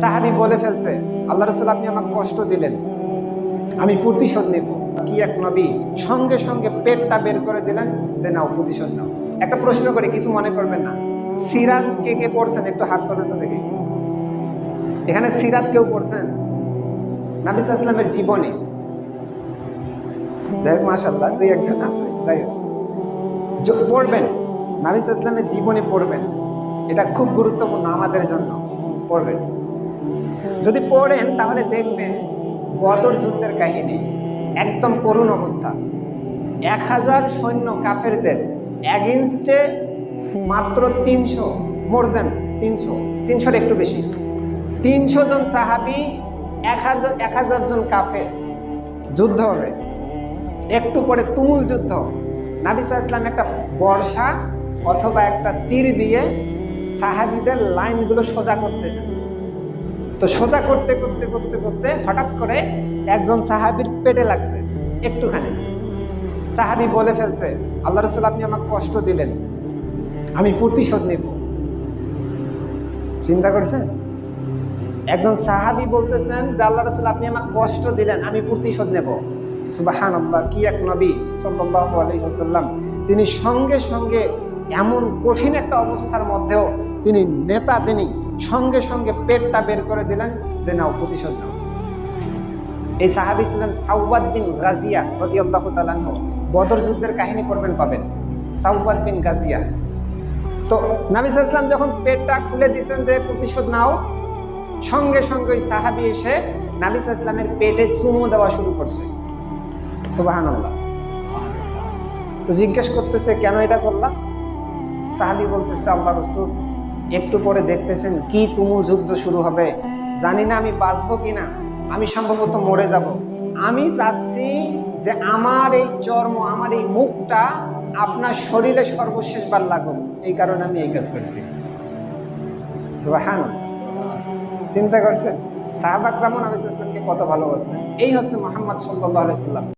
সাহাবী বলে ফেলছে, আল্লাহ রাসূল আপনি আমাকে কষ্ট দিলেন, আমি প্রতিশোধ নেব। কি এক নবী সঙ্গে সঙ্গে পেটটা বের করে দিলেন যে নাও প্রতিশোধ নাও। একটা প্রশ্ন করে, কিছু মনে করবেন না, সিরাত কে কে পড়ছেন একটু হাত তোলেন তো দেখি। এখানে সিরাত কেউ পড়ছেন? নবী সাল্লাল্লাহু আলাইহি ওয়াসাল্লামের জীবনী দেখ, মাশাআল্লাহ দুই একজন আছে, যাই হোক পড়বেন, নবী সাল্লাল্লাহু আলাইহি ওয়াসাল্লামের জীবনী পড়বেন, এটা খুব গুরুত্বপূর্ণ আমাদের জন্য, পড়বেন। যদি পড়েন তাহলে দেখবেন বদর যুদ্ধের কাহিনী, একদম করুণ অবস্থা। 1000 সৈন্য কাফেরদের এগেইনস্টে মাত্র 300, মোর দেন 300 একটু বেশি, 300 জন সাহাবী, 1000 জন কাফের, যুদ্ধ হবে। একটু পরে তুমুল যুদ্ধ। নবী সাল্লাল্লাহু আলাইহি ওয়াসাল্লাম একটা বর্ষা অথবা একটা তীর দিয়ে সাহাবীদের লাইনগুলো সোজা করতেছেন। তো সোজা করতে করতে করতে করতে হঠাৎ করে একজন সাহাবীর পেটে লাগছে একটুখানি। সাহাবী বলে ফেলছে, আল্লাহ রাসূল আপনি আমাকে কষ্ট দিলেন, আমি প্রতিশোধ নেব। চিন্তা করছেন? একজন সাহাবী বলতেছেন যে আল্লাহ রাসূল আপনি আমাকে কষ্ট দিলেন, আমি প্রতিশোধ নেব। সুবহানাল্লাহ, কি এক নবী সাল্লাল্লাহু আলাইহি ওয়াসাল্লাম, তিনি সঙ্গে সঙ্গে এমন কঠিন একটা অবস্থার মধ্যেও তিনি সঙ্গে সঙ্গে পেটটা বের করে দিলেন যে নাও প্রতিশোধ নাও। এই সাহাবী ছিলেন সাওবাদ বিন গাজিয়া রাদিয়াল্লাহু তাআলা আনহু। বদর যুদ্ধের কাহিনী পড়বেন পাবেন, সাওবাদ বিন গাজিয়া। তো নবী সাল্লাল্লাহু আলাইহি ওয়াসাল্লাম যখন পেটটা খুলে দিয়েছেন যে প্রতিশোধ নাও, সঙ্গে সঙ্গে ওই সাহাবী এসে নবী সাল্লাল্লাহু আলাইহি ওয়াসাল্লামের পেটে চুমু দেওয়া শুরু করছে। সুবহানাল্লাহ। তো জিজ্ঞেস করতেছে, কেন এটা করলাম? সাহাবী বলতেছে, আল্লাহ রাসূল একটু পরে দেখতেছেন কি তুমুল যুদ্ধ শুরু হবে, জানি না আমি বাঁচবো কিনা, আমি সম্ভবত মরে যাব। আমি চাচ্ছি যে আমার এই চর্ম, আমার এই মুখটা আপনার শরীরে সর্বশেষবার লাগুক, এই কারণে আমি এই কাজ করছি। সুবহানাল্লাহ। চিন্তা করছেন সাহাবা কেরাম নবী সাল্লাল্লাহু আলাইহি ওয়াসাল্লামকে কত ভালোবাসতেন। এই হচ্ছে মুহাম্মদ সাল্লাল্লাহু আলাইহি ওয়াসাল্লাম।